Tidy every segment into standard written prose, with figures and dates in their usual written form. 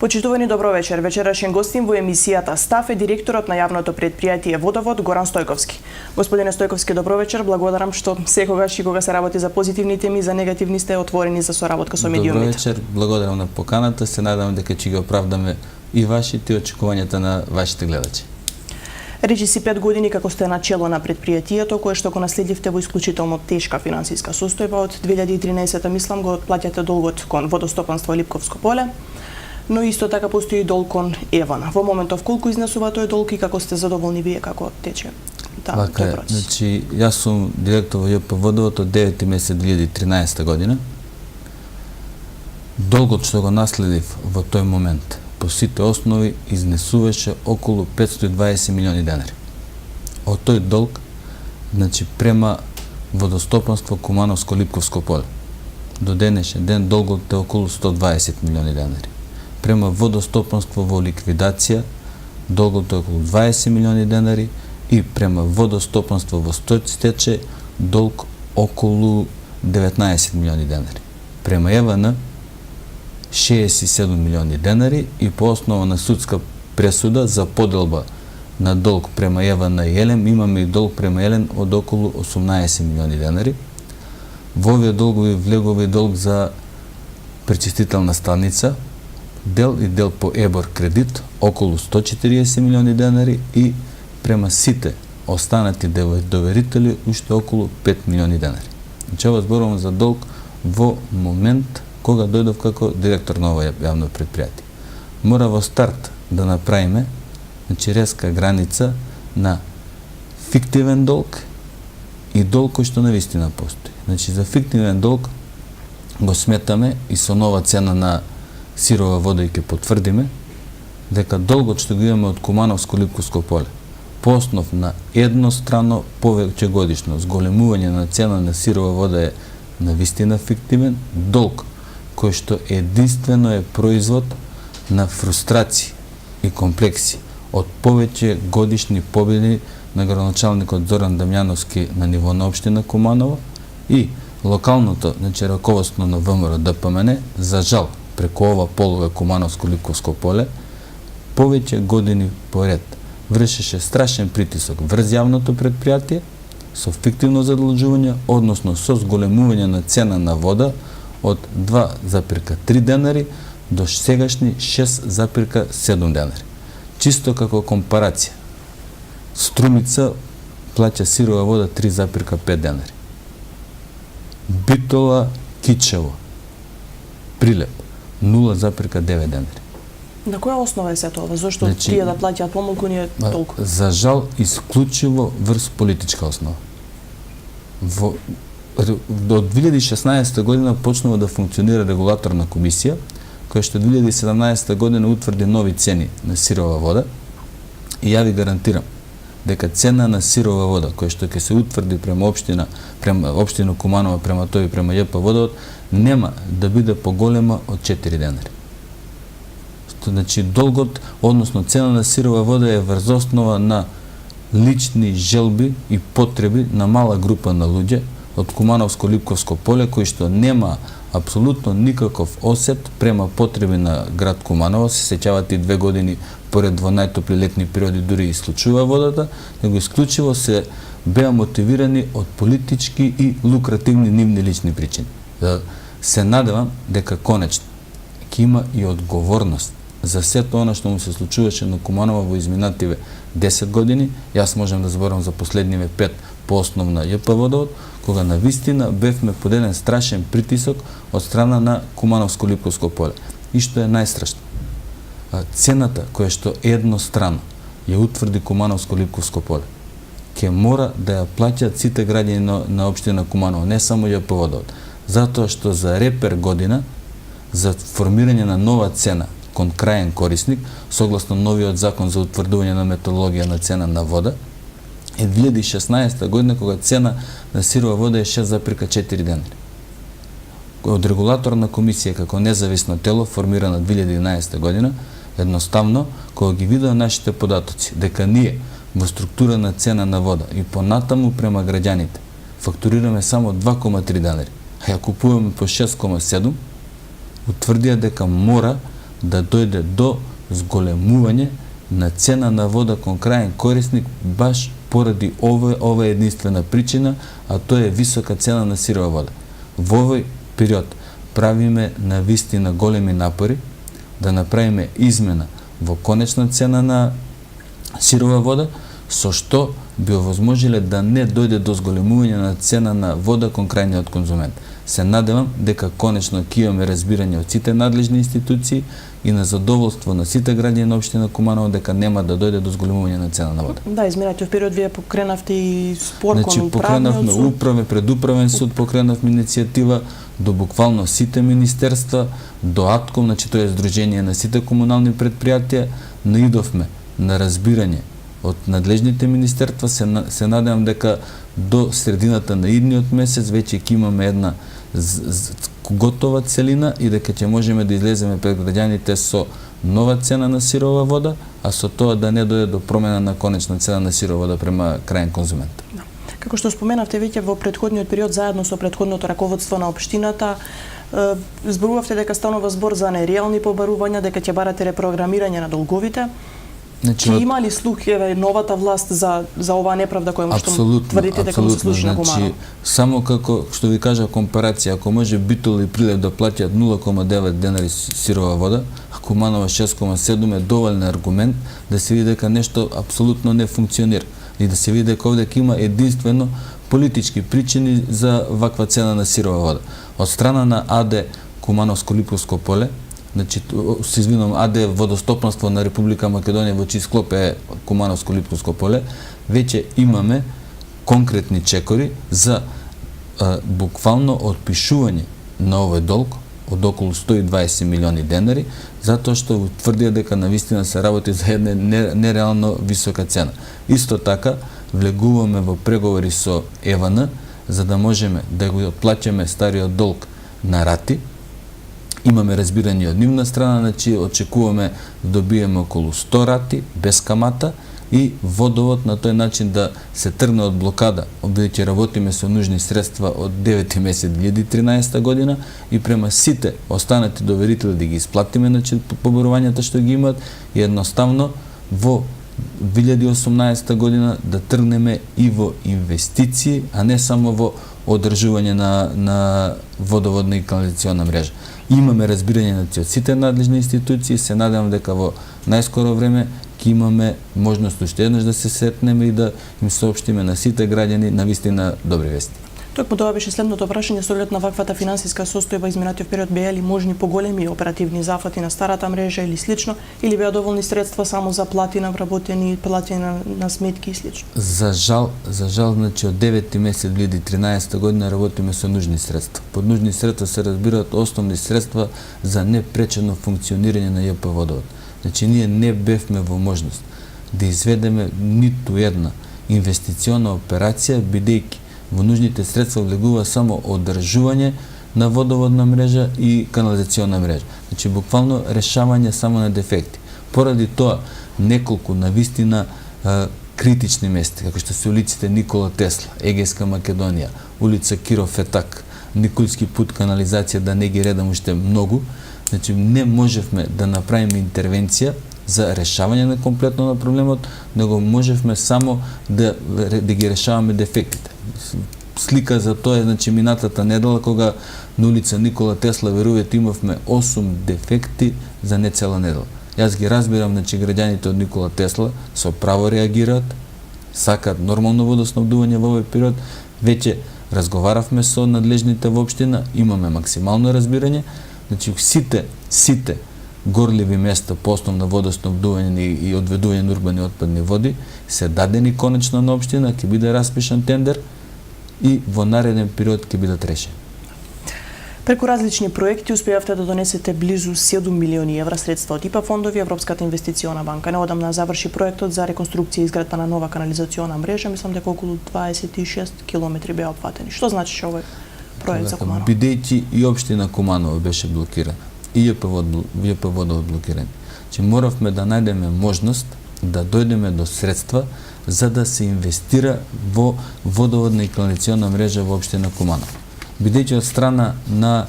Почитувани, добро вечер. Вечерашен гостин во емисијата Став е директорот на јавното претпријатие Водовод Горан Стојковски. Господине Стојковски, добро вечер. Благодарам што секогаш и кога се работи за позитивни теми, за негативни сте отворени за соработка со медиумите. Добро вечер. Благодарам на поканата. Се надевам дека ќе ги оправдаме и вашите и очекувањата на вашите гледачи. Речи си 5 години како сте на чело на претпријатието, кое што го наследивте во исклучително тешка финансиска состојба. Од 2013 мислам го отплаќате долгот кон Водостопанство Липковско поле, но исто така постои долг кон Евана. Во моментов колку изнесува тој долг и како сте задоволни вие како тече тој процес? Значи, јас сум директор во ЈП Водовод од 9 месец 2013 година. Долгот што го наследив во тој момент по сите основи изнесуваше околу 520 милиони денари. Од тој долг, значи према Водостопанство Кумановско Липковско поле, до денешен ден долгот е околу 120 милиони денари. Према Водостопанство во ликвидација, долгот е околу 20 милиони денари и према Водостопанство во стечај, долг околу 19 милиони денари. Према ЕВН 67 милиони денари и по основа на судска пресуда за поделба на долг према ЕВН и ЕЛЕМ имаме и долг према ЕЛЕМ од околу 18 милиони денари. Во овие долгови влегува и долг за пречистителна станица, дел и дел по ЕБОР кредит околу 140 милиони денари и према сите останати доверители уште околу 5 милиони денари. Значи ова зборувам за долг во момент кога дојдов како директор на ова јавно претпријатие. Мора во старт да направиме, значи, резка граница на фиктивен долг и долг кој што навистина постои. Значи за фиктивен долг го сметаме и со нова цена на сирова вода и ќе потврдиме дека долгот што го имаме од Кумановско Липковско поле по основ на еднострано повеќе годишно зголемување на цена на сирова вода е навистина фиктивен долг кој што единствено е производ на фрустрации и комплекси од повеќе годишни победи на градоначалникот Зоран Дамјановски на ниво на општина Куманово и локалното, значи раководство на ВМРО ДПМН, за жал, преку ова полога Кумановско Липковско поле, повеќе години поред вршеше страшен притисок врз јавното претпријатие со фиктивно задолжување, односно со зголемување на цена на вода од 2,3 денари до сегашни 6,7 денари. Чисто како компарација, Струмица плаќа сирова вода 3,5 денари. Битола, Кичево, Прилеп 0,9 денари. На која основа е сето ова? Зошто тие да плаќаат помалку ние толку? За жал, исклучиво врз политичка основа. До 2016 година почнува да функционира регулаторна комисија, која што 2017 година утврди нови цени на сирова вода и ја ви гарантирам дека цена на сирова вода, која што ќе се утврди према општина Куманово, према тој и према ЈП Водовод, нема да биде поголема од 4 денари. Значи долгот, односно цена на сирова вода е врз основа на лични желби и потреби на мала група на луѓе од Кумановско Липковско поле, кои што нема апсолутно никаков осет према потреби на град Куманово. Се сеќавате и 2 години поред во најтопли летни периоди дури исклучува водата, него исклучиво се беа мотивирани од политички и лукративни нивни лични причини. Се надевам дека конечно ќе има и одговорност за сето она што му се случуваше на Куманово во изминативе 10 години. Јас можам да зборам за последниве 5 по основ на ЈП Водовод, кога навистина бевме под еден страшен притисок од страна на Кумановско Липковско поле. И што е најстрашно, цената која што еднострано ја утврди Кумановско Липковско поле, ќе мора да ја плаќаат сите граѓани на општина Куманово, не само ЈП Водовод, затоа што за репер година, за формирање на нова цена кон крајен корисник, согласно новиот закон за утврдување на методологија на цена на вода, е 2016 година кога цена на сирова вода е 6,4 денари. Од регулаторна комисија како независно тело формирана 2011 година, едноставно кога ги видува нашите податоци дека ние во структура на цена на вода и понатаму према граѓаните фактурираме само 2,3 денари, а ја купуваме по 6,7, утврдија дека мора да дојде до зголемување на цена на вода кон крајен корисник баш поради ова единствена причина, а тоа е висока цена на сирова вода. Во овој период правиме на вистина големи напори да направиме измена во конечна цена на сирова вода, со што би овозможиле да не дојде до зголемување на цена на вода кон крајниот конзумент. Се надевам дека конечно ќе имаме разбирање од сите надлежни институции и на задоволство на сите граѓани на општина Куманово дека нема да дојде до зголемување на цена на вода. Да, изминатиот период вие покренавте и спор кон покренавме управе, предуправен суд, покренавме иницијатива до буквално сите министерства, до АТКОМ, тоа е Сдружение на сите комунални предпријатија, наидовме на разбирање од надлежните министерства. Се надевам дека до средината на идниот месец веќе ќе имаме една готова целина и дека ќе можеме да излеземе пред граѓаните со нова цена на сирова вода, а со тоа да не дојде до промена на конечна цена на сирова вода према крајен конзумент. Да. Како што споменавте веќе во претходниот период заедно со претходното раководство на општината, зборувавте дека станува збор за нереални побарувања, дека ќе барате репрограмирање на долговите. Ќе има ли слух новата власт за оваа неправда која што тврдите дека му се случи на Куманово? Само како што ви кажа компарација, ако може Битол и Прилеп да платят 0,9 денари сирова вода, а Куманово 6,7 е доволен аргумент да се види дека нешто апсолутно не функционира и да се види дека овде има единствено политички причини за ваква цена на сирова вода. Од страна на АД Кумановско-Липовско поле, се извинувам, АД Водостопанство на Република Македонија, во чиј склоп е Кумановско-Липовско поле, веќе имаме конкретни чекори за буквално отпишување на овој долг од околу 120 милиони денари, затоа што тврдија дека навистина се работи за една нереално висока цена. Исто така, влегуваме во преговори со ЕВН, за да можеме да го отплаќаме стариот долг на рати. Имаме разбирање од нивна страна, очекуваме да добиеме околу 100 рати без камата и водовод на тој начин да се тргне од блокада, бидејќи работиме со нужни средства од 9 месец 2013 година и према сите останати доверители да ги исплатиме побарувањата што ги имаат и едноставно во 2018 година да тргнеме и во инвестиции, а не само во одржување на водоводна и канализациона мрежа. Имаме разбирање од сите надлежни институции, се надевам дека во најскоро време ќе имаме можност уште еднаш да се сетнеме и да им соопштиме на сите граѓани навистина добри вести. Токму тоа беше следното прашање со оглед на ваквата финансиска состојба изминатиот период, беа ли можни поголеми оперативни зафати на старата мрежа или слично, или беа доволни средства само за плати на вработени, плати на сметки и слично? За жал, од 9 месец 2013 година работиме со нужни средства. Под нужни средства се разбираат основни средства за непречено функционирање на ЈП Водовод. Ние не бевме во можност да изведеме ниту една инвестициона операција, бидејќи во нужните средства влегува само одржување на водоводна мрежа и канализациона мрежа. Буквално решавање само на дефекти. Поради тоа, неколку навистина критични места, како што се улиците Никола Тесла, Егејска Македонија, улица Киро Фетак, Николски пут, канализација, да не ги редам уште многу, не можевме да направиме интервенција за решавање на комплетно на проблемот, него можевме само да ги решаваме дефектите. Слика за тоа е минатата недела кога на улица Никола Тесла, верувате, имавме 8 дефекти за не цела недела. Јас ги разбирам, граѓаните од Никола Тесла со право реагираат, сакаат нормално водоснабдување во овој период. Веќе разговаравме со надлежните во општина, имаме максимално разбирање. Сите горливи места по основно водоснабдување и одведување на урбани отпадни води се дадени конечно на општина, ќе биде распишан тендер и во нареден период ќе бидат решени. Преку различни проекти успеавте да донесете близу 7 милиони евра средства од ИПА фондови. Европската инвестициона банка неодамна заврши проектот за реконструкција и изградба на нова канализациона мрежа. Мислам дека околу 26 километри беа опфатени. Што значи овој проект за Куманово? Бидејќи и општина Куманово беше блокирана, и ЈП Водовод блокиран, моравме да најдеме можност да дојдеме до средства за да се инвестира во водоводна и канализациона мрежа во општина Куманово. Бидејќи од страна на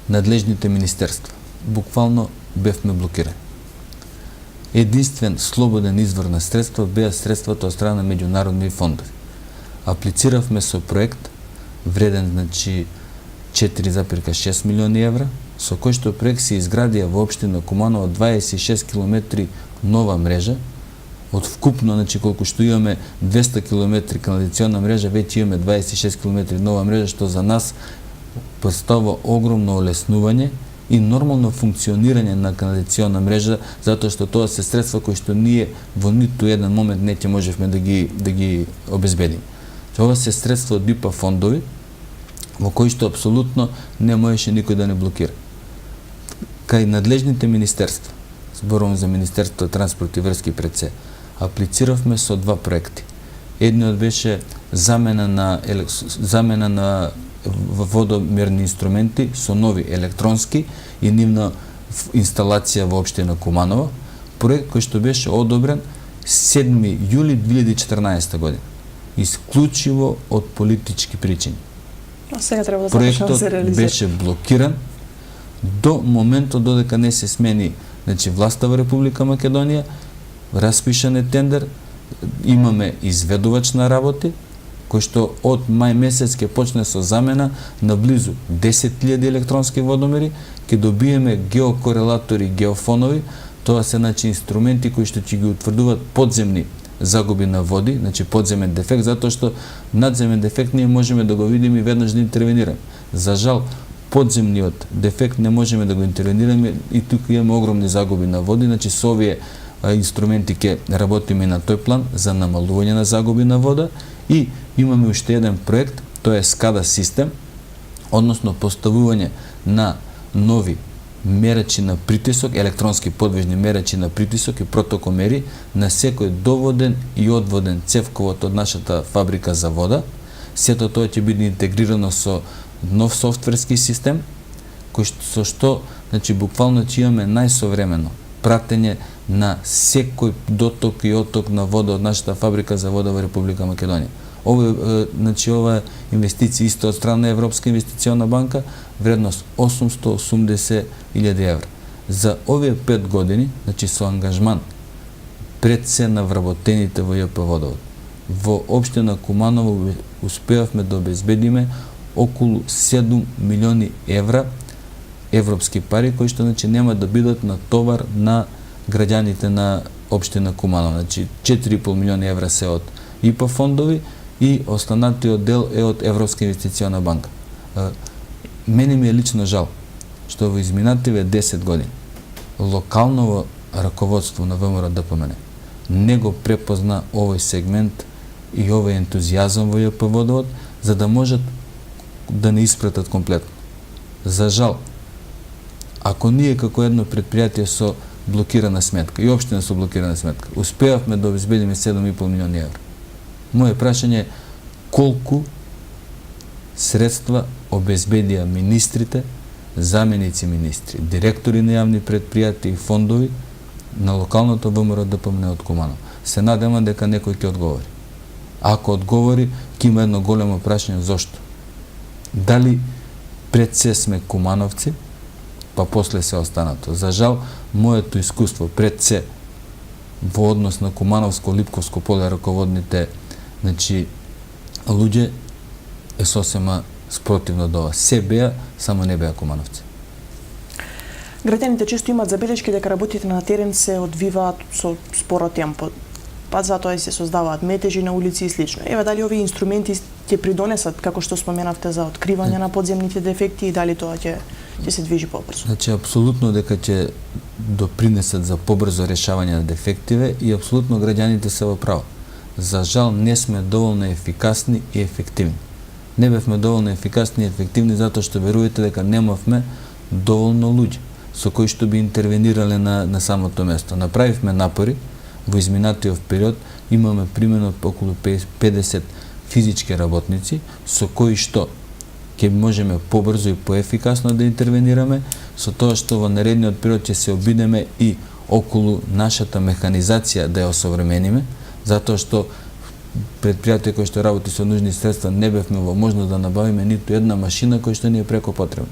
надлежните министерства буквално бевме блокирани. Единствен слободен извор на средства беа средствата од страна на меѓународни фондови. Аплициравме со проект вреден 4,6 милиони евра, со кој што проект се изградија во општина Куманово 26 километри нова мрежа, од вкупно, колку што имаме 200 километри канализациона мрежа, веќе имаме 26 километри нова мрежа, што за нас представува огромно олеснување и нормално функционирање на канализациона мрежа, затоа што тоа се средства кои што ние во ниту еден момент не ќе можевме да ги обезбедиме. Ова се средства од ИПА фондови, во кои што апсолутно не можеше никој да не блокира. Кај надлежните министерства, зборувам за Министерството транспорт и врски пред се, аплициравме со два проекти. Едниот беше замена на водомерни инструменти со нови електронски и нивна инсталација во општина Куманово, проект кој што беше одобрен 7 јули 2014 година, исклучиво од политички причини. А сега треба да започне да се реализира. Проектот беше блокиран до моментот додека не се смени власта во Република Македонија, распишан е тендер, имаме изведувач на работи, кој што од мај месец ќе почне со замена на близу 10.000 електронски водомери, ќе добиеме геокорелатори, геофонови, тоа се инструменти кои што ќе ги утврдуваат подземни загуби на води, подземен дефект, затоа што надземен дефект ние можеме да го видиме и веднаш да интервенираме. За жал, подземниот дефект не можеме да го интервенираме и тука имаме огромни загуби на води, со овие инструменти ќе работиме на тој план за намалување на загуби на вода и имаме уште еден проект, тоа е SCADA систем, односно поставување на нови мерачи на притисок, електронски подвижни мерачи на притисок и протокомери на секој доводен и одводен цевковод од нашата фабрика за вода. Сето тоа ќе биде интегрирано со нов софтверски систем, со што буквално ќе имаме најсовремено пратење на секој доток и отток на вода од нашата фабрика за вода во Република Македонија. Ова инвестиција исто од страна на Европска инвестициона банка, вредност 880.000 евра. За овие 5 години, со ангажман пред се на вработените во ЈП Водовод, во општина Куманово успеавме да обезбедиме околу 7 милиони евра европски пари, кои што нема да бидат на товар на граѓаните на општина Куманово. 4,5 милиони евра се од ИПА фондови и останатиот дел е од Европска инвестициона банка. Мене ми е лично жал што во изминативе 10 години локалново раководство на ВМРО ДПМН не го препозна овој сегмент и овој ентузијазам во ЈП Водовод, за да можат да не испратат комплетно. За жал, ако ние како едно предпријатие со блокирана сметка и општина со блокирана сметка успеавме да обезбедиме 7,5 милиони евра, моје прашање е колку средства обезбедија министрите, заменици министри, директори на јавни предпријатија и фондови на локалното ВМРО ДПМН од Куманово. Се надевам дека некој ќе одговори. Ако одговори, ќе има едно големо прашање зошто. Дали пред се сме кумановци, па после се останато. За жал, моето искуство пред се во однос на Кумановско-Липковско поле раководните луѓе е сосема спротивно до ова. Се беа, само не беа кумановци. Граѓаните често имаат забелешки дека работите на терен се одвиваат со споро темпо. Па затоа и се создаваат метежи на улици и слично. Еве дали овие инструменти ќе придонесат, како што споменавте, за откривање на подземните дефекти и дали тоа ќе се движи побрзо? Апсолутно дека ќе допринесат за побрзо решавање на дефективе и апсолутно граѓаните се во право. За жал не сме доволно ефикасни и ефективни. Не бевме доволно ефикасни и ефективни затоа што верувате дека немавме доволно луѓе со кои што би интервенирале на самото место. Направивме напори во изминатиот период, имаме примерно околу 50 физички работници со кои што ќе можеме побрзо и поефикасно да интервенираме, со тоа што во наредниот период ќе се обидеме и околу нашата механизација да ја осовремениме, затоа што предпријатие кој што работи со нужни средства не бевме во можност да набавиме ниту една машина која што ни е преко потребна.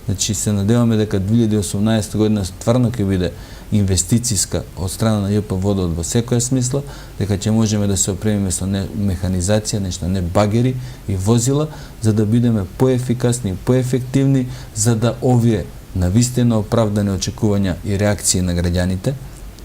Значи се надеваме дека 2018 година стварно ќе биде инвестициска од страна на ЈП Водовод во секоја смисла, дека ќе можеме да се опремиме со механизација, нешто не багери и возила, за да бидеме поефикасни и поефективни, за да овие навистина оправдани очекувања и реакции на граѓаните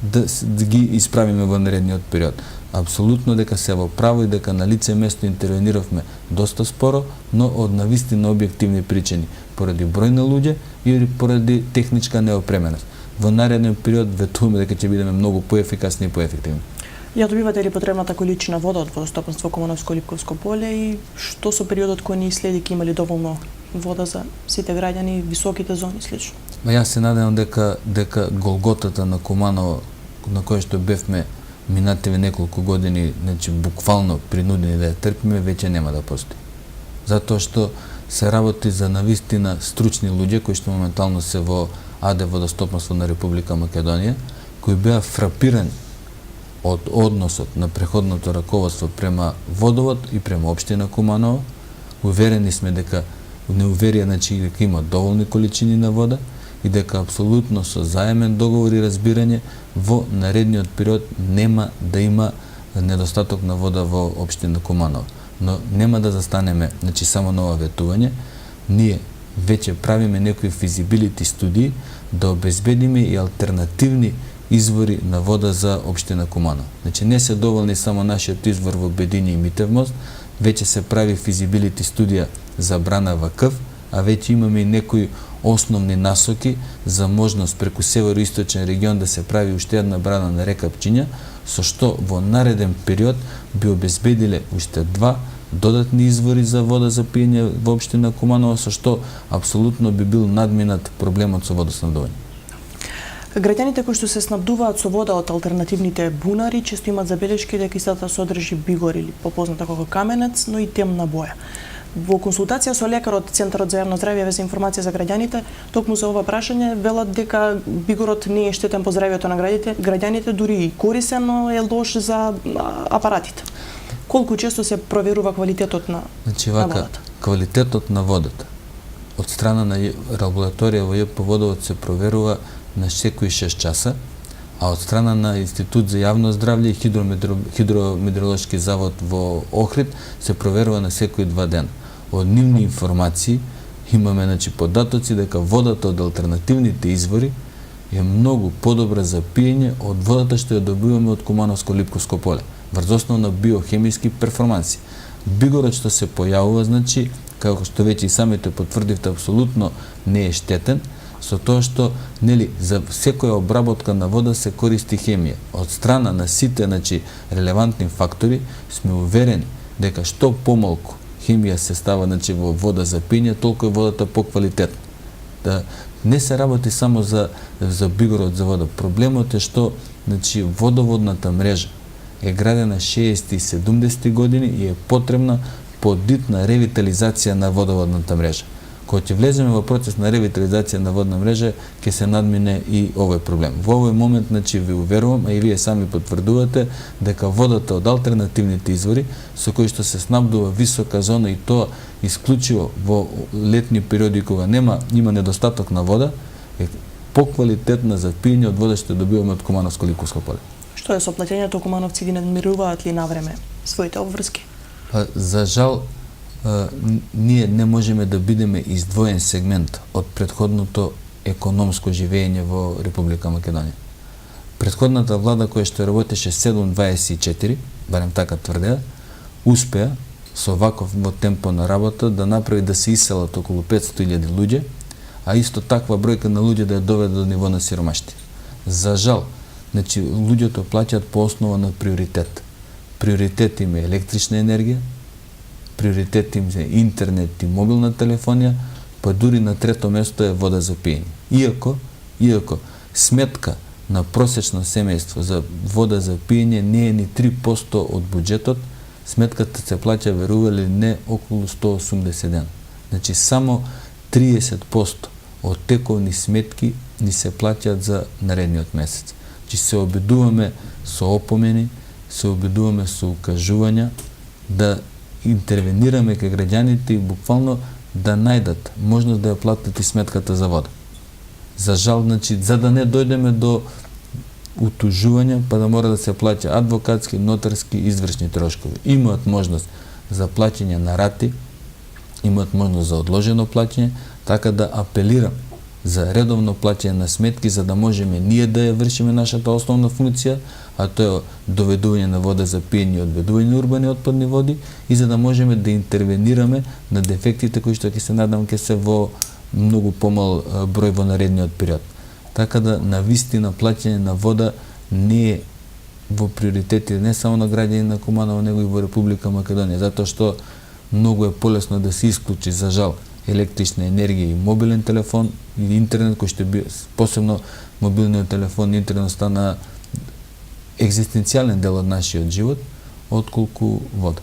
да ги исправиме во наредниот период. Апсолутно дека се во право и дека на лице место интервениравме доста споро, но од навистина објективни причини, поради број на луѓе или поради техничка неопременост. Во нареден период ветуваме дека ќе бидеме многу поефикасни и поефективни. Ја добивате ли потребната количина вода од водостопанство Кумановско Липковско поле и што со периодот кој ни следи, ќе имали доволно вода за сите граѓани, високите зони слично? Јас се надевам дека голготата на Куманово, на која што бевме минативе неколку години, значи буквално принудени да ја трпиме, веќе нема да постои. Затоа што се работи за навистина стручни луѓе кои што моментално се во АД Водостопанство на Република Македонија, кои беа фрапирани од односот на преходното раководство према Водовод и према општина Куманово. Уверени сме дека неуверија, значи дека има доволни количини на вода и дека апсолутно со заемен договор и разбирање во наредниот период нема да има недостаток на вода во општина Куманово. Но нема да застанеме, значи само на ова ветување. Ние веќе правиме некои физибилити студии да обезбедиме и алтернативни извори на вода за општина Куманово. Значи не се доволни само нашиот извор во Бедиња и Митевмост, веќе се прави физибилити студија за брана Вакъв, а веќе имаме и некои основни насоки за можност преку североисточен регион да се прави уште една брана на река Пчиња, со што во нареден период би обезбедиле уште 2 додатни извори за вода за пиење во општина Куманово, со што апсолутно би бил надминат проблемот со водоснабдување. Граѓаните кои што се снабдуваат со вода од алтернативните бунари често имаат забелешки дека истата содржи бигор или попозната како каменец, но и темна боја. Во консултација со лекар од Центарот за јавно здравје за информација за граѓаните, токму за ова прашање велат дека бигорот не е штетен по здравјето на граѓаните, дури и корисен, но е лош за апаратите. Колку често се проверува квалитетот на водата? Квалитетот на водата од страна на лабораторија во ЈП Водовод се проверува на секои 6 часа, а од страна на Институт за јавно здравје и Хидрометериолошки завод во Охрид се проверува на секои 2 дена. Од нивни информации имаме, значи, податоци дека водата од алтернативните извори е многу подобра за пиење од водата што ја добиваме од Кумановско Липковско поле, врз основа на биохемиски перформанси. Бигорот што се појавува, значи, како што веќе и самите потврдивте, апсолутно не е штетен, со тоа што, нели, за секоја обработка на вода се користи хемија. Од страна на сите, значи, релевантни фактори, сме уверени дека што помалку хемија се става, значи, во вода за пиење, толку е водата поквалитетна. Да не се работи само за бигорот за вода. Проблемот е што, значи, водоводната мрежа е градена 60 и 70 години и е потребна подитна ревитализација на водоводната мрежа. Кога ќе влеземе во процес на ревитализација на водна мрежа, ќе се надмине и овој проблем. Во овој момент, значи, ви уверувам, а и вие сами потврдувате, дека водата од алтернативните извори, со кои што се снабдува висока зона и тоа исклучиво во летни периоди кога има недостаток на вода, е поквалитетна за пиење од вода што добиваме од Кумановско Липковско поле. Што е со плаќањето, кумановци ги надмируваат ли навреме своите обврски? За жал, ние не можеме да бидеме издвоен сегмент од претходното економско живење во Република Македонија. Претходната влада која што работеше 7-24, барем така тврдеа, успеа со ваков темпо на работа да направи да се иселат околу 500.000 луѓе, а исто таква бројка на луѓе да ја доведе до ниво на сиромаштија. За жал, значи, луѓето плаќаат по основа на приоритет. Приоритет им е електрична енергија, приоритет им е интернет и мобилна телефонија, па дури на трето место е вода за пиење. Иако сметка на просечно семејство за вода за пиење не е ни 3% од буџетот, сметката се плаќа, верували не, околу 180 дена. Значи само 30% од тековни сметки ни се плаќаат за наредниот месец. Значи се обидуваме со опомени, се обидуваме со укажувања да интервенираме кај граѓаните и буквално да најдат можност да ја платат и сметката за вода. За жал, значи, за да не дојдеме до утужување, па да мора да се плаќа адвокатски, нотарски, извршни трошкови. Имаат можност за плаќање на рати, имаат можност за одложено плаќање, така да апелирам за редовно плаќање на сметки, за да можеме ние да ја вршиме нашата основна функција, а тоа е доведување на вода за пиење и одведување на урбани отпадни води, и за да можеме да интервенираме на дефектите кои што ќе се надам ќе се во многу помал број во наредниот период. Така да навистина плаќање на вода не е во приоритети не само на граѓани на Куманово, него и во Република Македонија, затоа што многу е полесно да се исклучи, за жал, електрична енергија и мобилен телефон и интернет, кој што би посебно мобилниот телефон и интернет стана екзистенцијален дел од нашиот живот, отколку вода.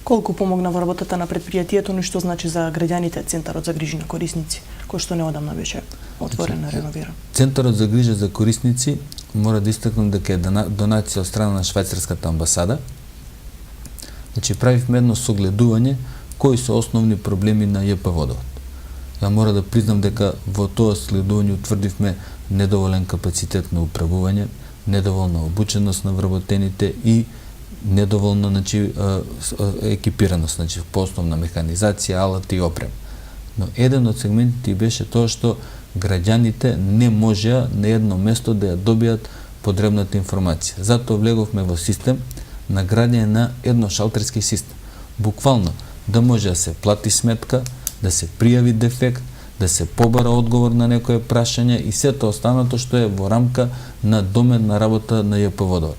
Колку помогна во работата на предпријатието, но што значи за граѓаните Центарот за грижи на корисници, кој што неодамна беше отворен и реновиран? Центарот за грижа за корисници мора да истакнам дека е донација од страна на швајцарската амбасада. Значи, правивме едно согледување кои се основни проблеми на ЈП Водовод. Ја мора да признам дека во тоа следување утврдивме недоволен капацитет на управување, недоволна обученост на вработените и недоволна, значи, екипираност, значи, по основна механизација, алати и опрема. Но еден од сегментите беше тоа што граѓаните не можеа на едно место да ја добијат потребната информација. Затоа влеговме во систем на граѓање на едношалтерски систем. Буквално да може да се плати сметка, да се пријави дефект, да се побара одговор на некое прашање и сето останато што е во рамка на доменна работа на ЈП Водовод.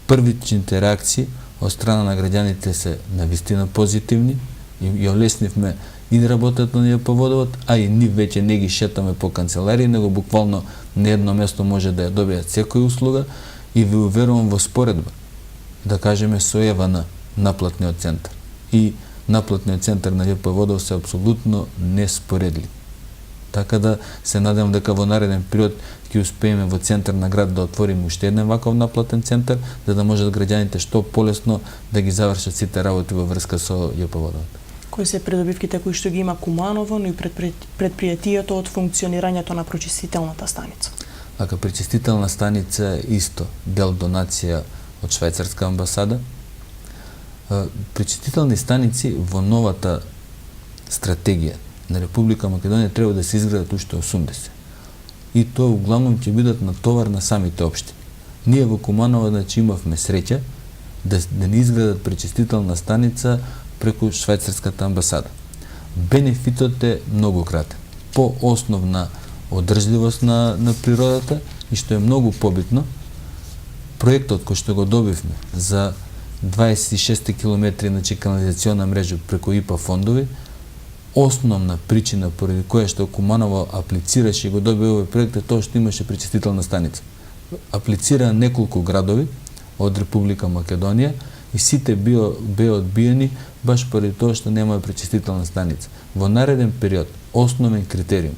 Првичните реакции од страна на граѓаните се навистина позитивни и ја олеснивме и работата на ЈП Водовод, а и ние веќе не ги шетаме по канцеларии, него буквално на едно место може да ја добијат секоја услуга и ви уверувам во споредба, да кажеме, со ЕВН, наплатниот центар. И наплатниот центар на ЈП Водовод се апсолутно неспоредливи. Така да се надевам дека во нареден период ќе успееме во центар на град да отвориме уште еден ваков наплатен центар, за да можат граѓаните што полесно да ги завршат сите работи во врска со ЈП Водовод. Кои се придобивките кои што ги има Куманово, но и предпријатието од функционирањето на прочистителната станица? Така, пречистителна станица исто дел донација од швајцарска амбасада. Пречистителни станици во новата стратегија на Република Македонија треба да се изградат уште 80. И тоа углавном ќе бидат на товар на самите општини. Ние во Куманово, значи, имавме среќа да не изградат пречистителна станица преку швајцарската амбасада. Бенефитот е многу кратен. По основна одржливост на природата и што е многу побитно, проектот кој што го добивме за 26 километри, значи, канализациона мрежа преку ИПА фондови, основна причина поради која што Куманово аплицираше и го доби овој проект е тоа што имаше пречистителна станица. Аплицираа неколку градови од Република Македонија и сите беа одбиени баш поради тоа што нема пречистителна станица. Во нареден период основен критериум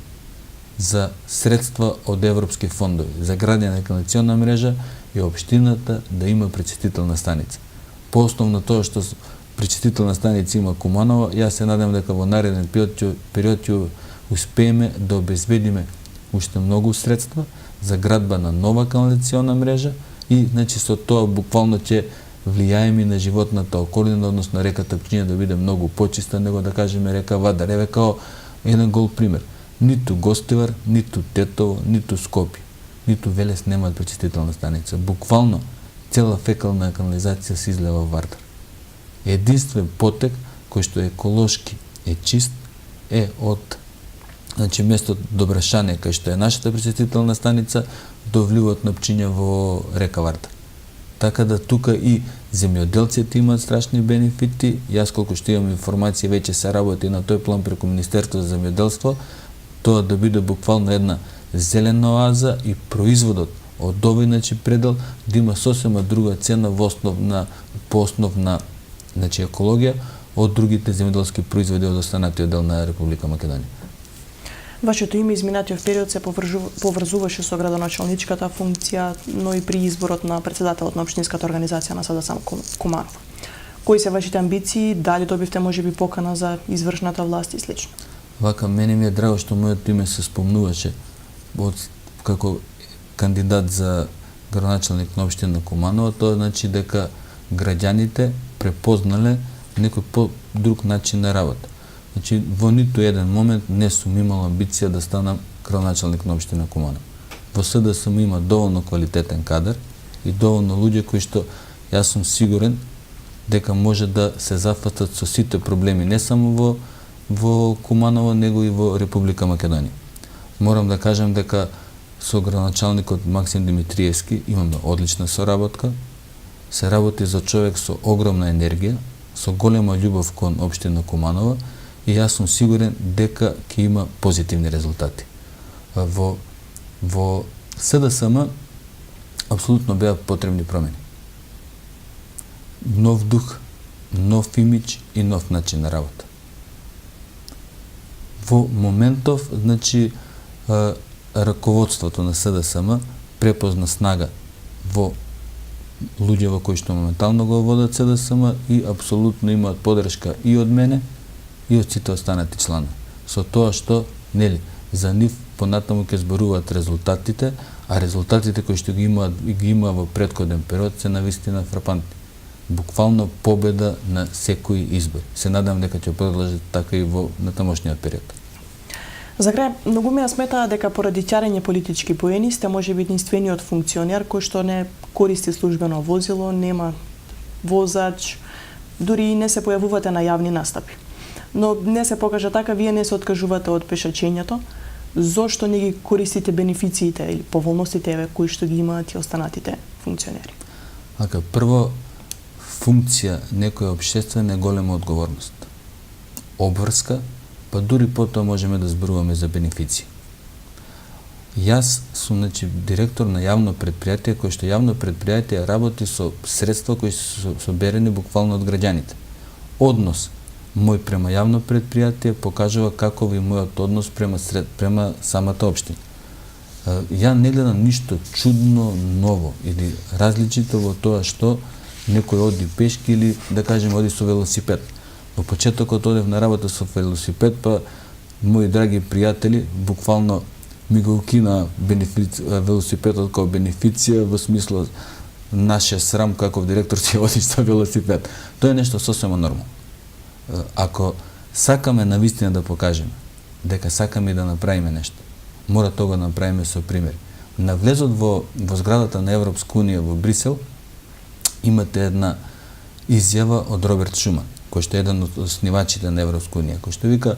за средства од европски фондови за градење на канализациона мрежа е општината да има пречистителна станица. По основ на тоа што пречистителна станица има Куманово, јас се надам дека во нареден период ќе успееме да обезбедиме уште многу средства за градба на нова канализациона мрежа и, значи, со тоа буквално ќе влијаеме на животната околина, односно реката Пчиња да биде многу почиста, него да кажеме река Вадар. Еве као еден гол пример. Ниту Гостивар, ниту Тетово, ниту Скопје, ниту Велес немаат пречистителна станица. Буквално цела фекална канализација се излева во Вардар. Единствен потек кој што еколошки е чист е од, значи, местот Добрашане, кај што е нашата пречистителна станица, до вливот на Пчиња во река Вардар. Така да тука и земјоделците имаат страшни бенефити. Јас колку што имам информација веќе се работи на тој план преку Министерство за земјоделство, тоа да биде буквално една зелена оаза и производот од овој, значи, предел да има сосема друга цена по основна, значи, екологија од другите земјоделски производи од останатиот дел на Република Македонија. Вашето име изминатиот период се поврзуваше со градоначалничката функција, но и при изборот на претседателот на општинската организација на СДСМ Куманово. Кои се вашите амбиции? Дали добивте можеби покана за извршната власт и слично? Вака, мене ми е драго што моето име се спомнуваше како кандидат за градоначалник на општина Куманово. Тоа значи дека граѓаните препознале некој по-друг начин на работа. Значи, во ниту еден момент не сум имал амбиција да станам градоначалник на општина Куманово. Во СДСМ има доволно квалитетен кадар и доволно луѓе кои што јас сум сигурен дека може да се зафатат со сите проблеми не само во Куманово, него и во Република Македонија. Морам да кажам дека со градоначалникот Максим Димитриевски имаме одлична соработка. Се работи за човек со огромна енергија, со голема љубов кон општина Куманово и јас сум сигурен дека ќе има позитивни резултати. Во СДСМ апсолутно беа потребни промени. Нов дух, нов имидж и нов начин на работа. Во моментов, значи, раководството на СДСМ препозна снага во луѓето кои што моментално го водат СДСМ и апсолутно имаат поддршка и од мене и од сите останати чланови. Со тоа што, нели, за нив понатаму ќе зборуваат резултатите, а резултатите кои што ги има во претходен период се навистина фрапантни. Буквално победа на секој избор. Се надам дека ќе продолжи така и во натамошниот период. За крај, многумина сметаа дека поради ќарење политички поени сте можеби единствениот функционер кој што не користи службено возило, нема возач, дури и не се појавувате на јавни настапи. Но не се покажа така, вие не се откажувате од пешачењето. Зошто не ги користите бенефициите или поволностите кои што ги имаат и останатите функционери? Ака, прво, функција некоја општествена е голема одговорност. Обврска, па дури потоа можеме да зборуваме за бенефиции. Јас сум, значи, директор на јавно предпријатие, кој што јавно предпријатие работи со средства кои се соберени буквално од граѓаните. Однос мој према јавно предпријатие покажува каков е мојот однос према самата општина. Ја не гледам ништо чудно, ново или различито во тоа што некој оди пешки или, да кажем, оди со велосипед. Во почетокот одев на работа со велосипед, па мои драги пријатели буквално ми го укина велосипедот како бенефиција во смисло наше срам каков директор ќе одиш со велосипед. Тоа е нешто сосема нормално. Ако сакаме навистина да покажеме дека сакаме да направиме нешто, мора тоа да направиме со примери. На влезот во зградата на Европска унија во Брисел имате една изјава од Роберт Шуман, кој што е еден од основачите на Европска унија, кој што вика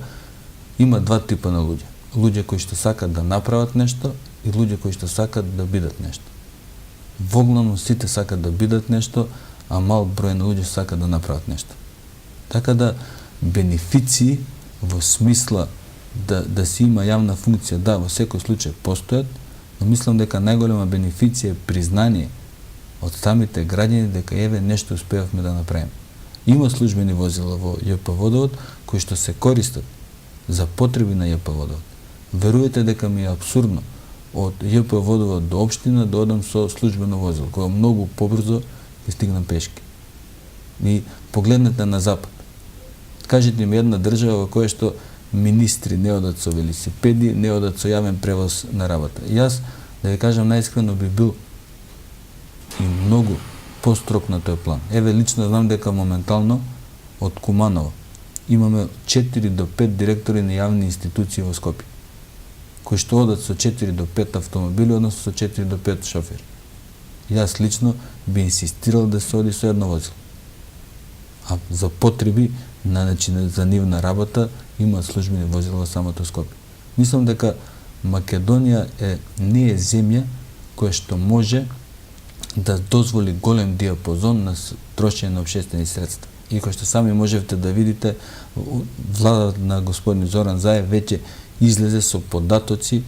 има два типа на луѓе. Луѓе кои што сакат да направат нешто и луѓе кои што сакат да бидат нешто. Воглавно сите сакат да бидат нешто, а мал број на луѓе сакат да направат нешто. Така да бенефиции во смисла да си има јавна функција, да, во секој случај постојат, но мислам дека најголема бенефиција е признание од самите граѓани дека еве нешто успеавме да направиме. Има службени возила во ЈП Водовод кои што се користат за потреби на ЈП Водовод. Веруете дека ми е апсурдно од ЈП Водовод до општина да одам со службено возило, кое многу побрзо ќе стигнам пешки. И погледнете на запад. Кажете ми една држава во која што министри не одат со велосипеди, не одат со јавен превоз на работа. Јас, да ви кажам најискрено, би бил и многу построг на тој план. Еве, лично знам дека моментално од Куманово имаме 4 до 5 директори на јавни институции во Скопје, кои што одат со 4 до 5 автомобили, односно со 4 до 5 шофери. Јас лично би инсистирал да се оди со едно возило. А за потреби за нивна работа има службени возила во самото Скопје. Мислам дека Македонија не е земја која што може да дозволи голем диапазон на трошење на општествени средства. И кој што сами можевте да видите, владата на господин Зоран Заев веќе излезе со податоци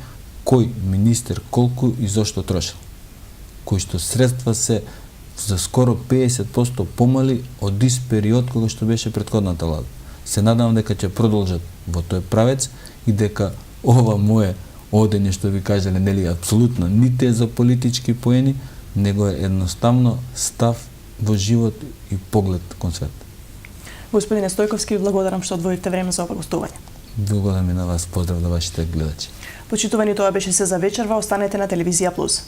кој министер колку и зошто трошил. Кои што средства се за скоро 50% помали од ист период кога што беше претходната влада. Се надам дека ќе продолжат во тој правец и дека ова мое одење што ви кажале, нели, апсолутно ните е за политички поени, него е едноставно став во живот и поглед кон свет. Господине Стојковски, ви благодарам што одвоивте време за ова гостување. Благодарам и на вас, поздрав до вашите гледачи. Почитувани, тоа беше се за вечерва, останете на Телевизија Плюс.